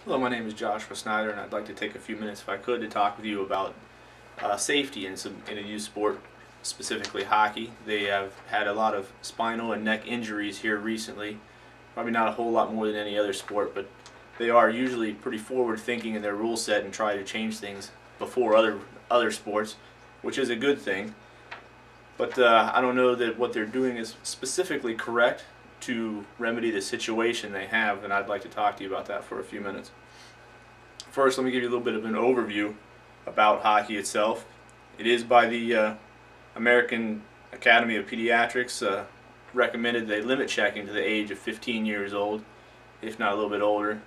Hello, my name is Joshua Snyder, and I'd like to take a few minutes, if I could, to talk with you about safety in a youth sport, specifically hockey. They have had a lot of spinal and neck injuries here recently. Probably not a whole lot more than any other sport, but they are usually pretty forward-thinking in their rule set and try to change things before other sports, which is a good thing. But I don't know that what they're doing is specifically correct to remedy the situation they have, and I'd like to talk to you about that for a few minutes. First, let me give you a little bit of an overview about hockey itself. It is by the American Academy of Pediatrics recommended they limit checking to the age of 15 years old, if not a little bit older.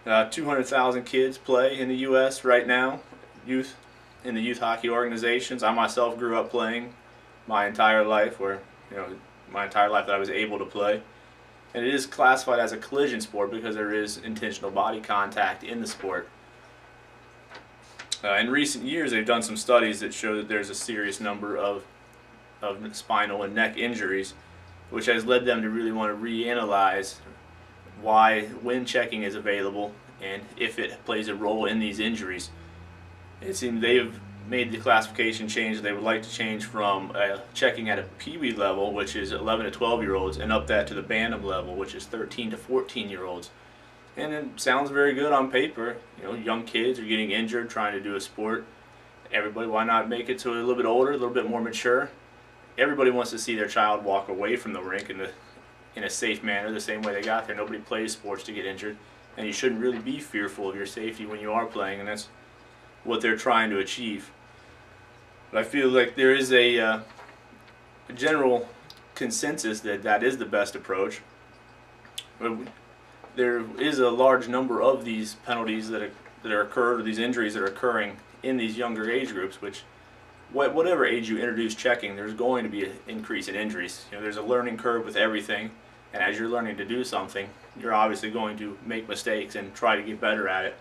200,000 kids play in the U.S. right now, in the youth hockey organizations. I myself grew up playing my entire life, my entire life that I was able to play. And it is classified as a collision sport because there is intentional body contact in the sport. In recent years, they've done some studies that show that there's a serious number of spinal and neck injuries, which has led them to really want to reanalyze when checking is available and if it plays a role in these injuries. It seems they've made the classification change. They would like to change from checking at a Pee-wee level, which is 11 to 12-year-olds, and up that to the Bantam level, which is 13 to 14-year-olds. And it sounds very good on paper. Young kids are getting injured trying to do a sport. Everybody, why not make it to a little bit older, a little bit more mature? Everybody wants to see their child walk away from the rink in a safe manner, the same way they got there. Nobody plays sports to get injured, and you shouldn't really be fearful of your safety when you are playing, and that's what they're trying to achieve. But I feel like there is a general consensus that that is the best approach. There is a large number of these penalties that are occurred, or these injuries that are occurring in these younger age groups, which whatever age you introduce checking, there's going to be an increase in injuries. There's a learning curve with everything, and as you're learning to do something, you're obviously going to make mistakes and try to get better at it.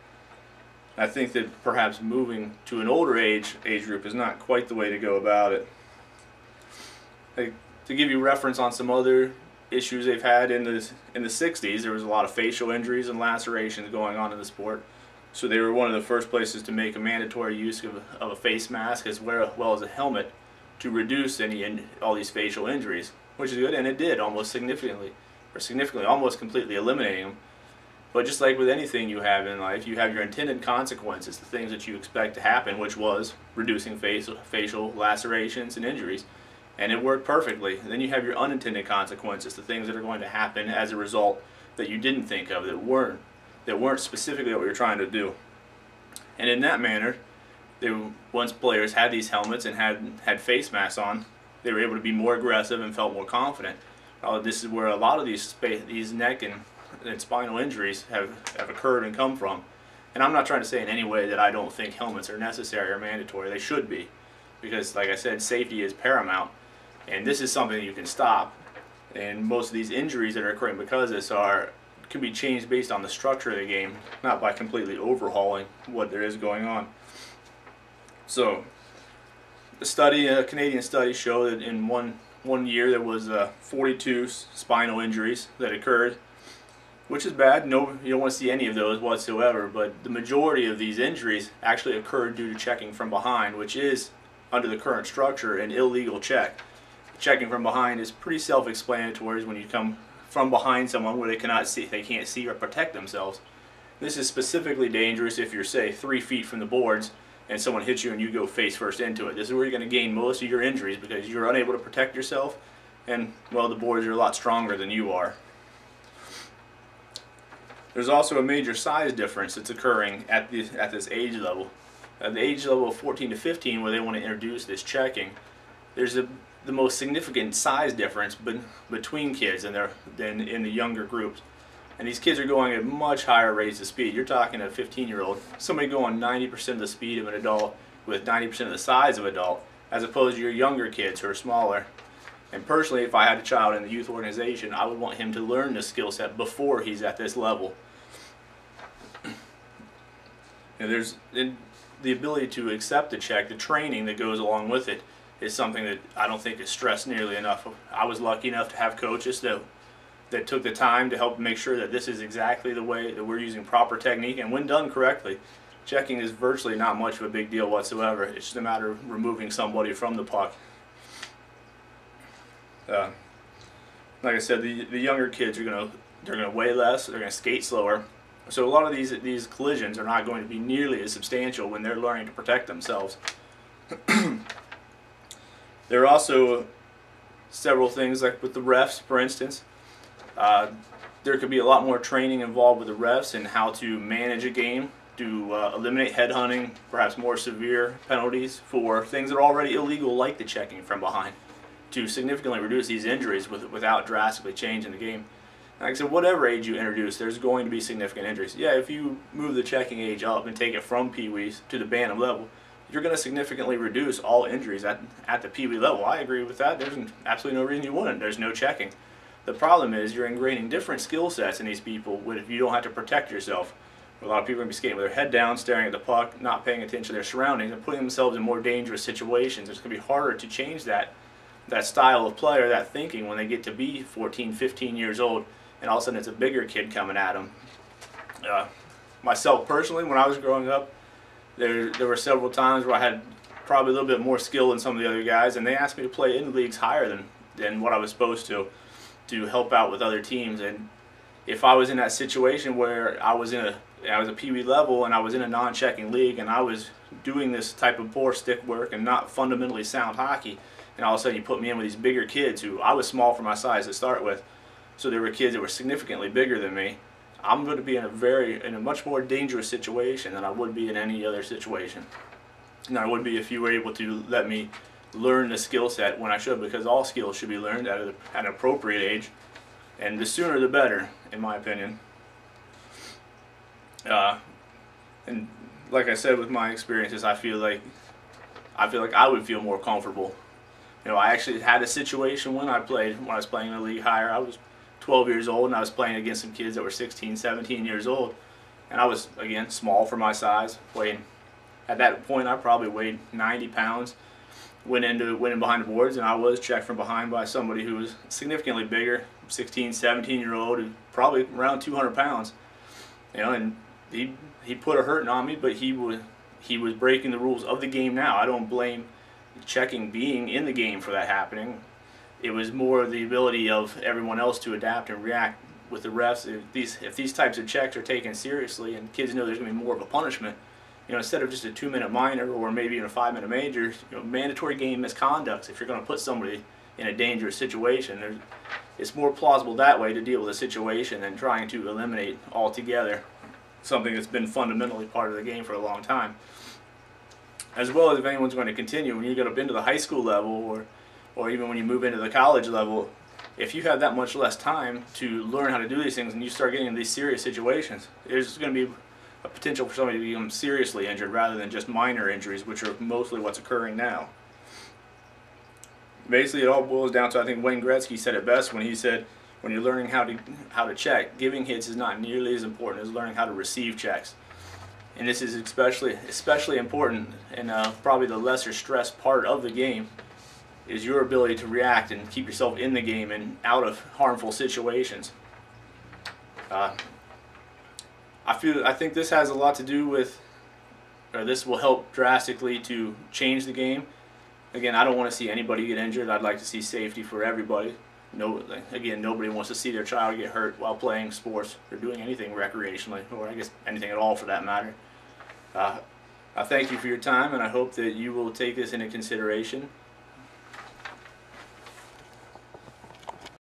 I think that perhaps moving to an older age group is not quite the way to go about it. To give you reference on some other issues they've had in the 60s, there was a lot of facial injuries and lacerations going on in the sport. So they were one of the first places to make a mandatory use of a face mask as well as a helmet to reduce all these facial injuries, which is good, and it did almost almost completely eliminating them. But just like with anything you have in life, you have your intended consequences, the things that you expect to happen, which was reducing facial lacerations and injuries. And it worked perfectly. And then you have your unintended consequences, the things that are going to happen as a result that you didn't think of, that weren't specifically what you're trying to do. And in that manner, once players had these helmets and had face masks on, they were able to be more aggressive and felt more confident. This is where a lot of these neck and spinal injuries have occurred and come from. And I'm not trying to say in any way that I don't think helmets are necessary or mandatory. They should be, because like I said, safety is paramount, and this is something that you can stop. And most of these injuries that are occurring because of this can be changed based on the structure of the game, not by completely overhauling what there is going on. So a Canadian study showed that in one year there was 42 spinal injuries that occurred, which is bad. No, you don't want to see any of those whatsoever, but the majority of these injuries actually occurred due to checking from behind, which is, under the current structure, an illegal check. Checking from behind is pretty self-explanatory when you come from behind someone where they can't see or protect themselves. This is specifically dangerous if you're, say, 3 feet from the boards and someone hits you and you go face first into it. This is where you're going to gain most of your injuries, because you're unable to protect yourself, and, well, the boards are a lot stronger than you are. There's also a major size difference that's occurring at this age level. At the age level of 14 to 15, where they want to introduce this checking, there's the most significant size difference between kids than in the younger groups. And these kids are going at much higher rates of speed. You're talking a 15-year-old, somebody going 90% of the speed of an adult with 90% of the size of an adult, as opposed to your younger kids who are smaller. And personally, if I had a child in the youth organization, I would want him to learn this skill set before he's at this level. There's the ability to accept the check, the training that goes along with it, is something that I don't think is stressed nearly enough. I was lucky enough to have coaches that that took the time to help make sure that this is exactly the way that we're using proper technique. And when done correctly, checking is virtually not much of a big deal whatsoever. It's just a matter of removing somebody from the puck. Like I said, the younger kids they're gonna weigh less, they're gonna skate slower. So a lot of these collisions are not going to be nearly as substantial when they're learning to protect themselves. There are also several things, like with the refs, for instance. There could be a lot more training involved with the refs in how to manage a game, to eliminate headhunting, perhaps more severe penalties for things that are already illegal, like the checking from behind, to significantly reduce these injuries without drastically changing the game. Like I said, whatever age you introduce, there's going to be significant injuries. Yeah, if you move the checking age up and take it from Pee-wees to the Bantam level, you're going to significantly reduce all injuries at the Pee-wee level. I agree with that. There's absolutely no reason you wouldn't. There's no checking. The problem is you're ingraining different skill sets in these people if you don't have to protect yourself. A lot of people are going to be skating with their head down, staring at the puck, not paying attention to their surroundings, and putting themselves in more dangerous situations. It's going to be harder to change that style of play or that thinking when they get to be 14, 15 years old, and all of a sudden it's a bigger kid coming at them. Myself personally, when I was growing up, there were several times where I had probably a little bit more skill than some of the other guys, and they asked me to play in leagues higher than what I was supposed to help out with other teams. And if I was in that situation where I was a Pee-wee level and I was in a non-checking league and I was doing this type of poor stick work and not fundamentally sound hockey, and all of a sudden you put me in with these bigger kids who I was small for my size to start with, so there were kids that were significantly bigger than me, I'm going to be in a much more dangerous situation than I would be in any other situation. And I would be if you were able to let me learn the skill set when I should, because all skills should be learned at an appropriate age, and the sooner the better, in my opinion. And like I said, with my experiences, I feel like I would feel more comfortable. You know, I actually had a situation when I was playing in the league higher. I was 12 years old and I was playing against some kids that were 16, 17 years old, and I was, again, small for my size. At that point, I probably weighed 90 pounds. Went in behind the boards, and I was checked from behind by somebody who was significantly bigger, 16, 17-year-old, probably around 200 pounds. You know, and he put a hurting on me, but he was breaking the rules of the game. Now I don't blame checking being in the game for that happening. It was more the ability of everyone else to adapt and react with the refs. If these types of checks are taken seriously and kids know there's going to be more of a punishment, you know, instead of just a 2-minute minor or maybe even a 5-minute major, you know, mandatory game misconducts. If you're going to put somebody in a dangerous situation, it's more plausible that way to deal with a situation than trying to eliminate altogether something that's been fundamentally part of the game for a long time. As well as if anyone's going to continue, when you get up into the high school level or even when you move into the college level, if you have that much less time to learn how to do these things and you start getting into these serious situations, there's going to be a potential for somebody to become seriously injured rather than just minor injuries, which are mostly what's occurring now. Basically, it all boils down to, I think Wayne Gretzky said it best when he said, when you're learning how to check, giving hits is not nearly as important as learning how to receive checks. And this is especially important, and probably the lesser stress part of the game is your ability to react and keep yourself in the game and out of harmful situations. I think this has a lot to do with, or this will help drastically to change the game. Again, I don't want to see anybody get injured. I'd like to see safety for everybody. Again, nobody wants to see their child get hurt while playing sports or doing anything recreationally, or I guess anything at all for that matter. I thank you for your time, and I hope that you will take this into consideration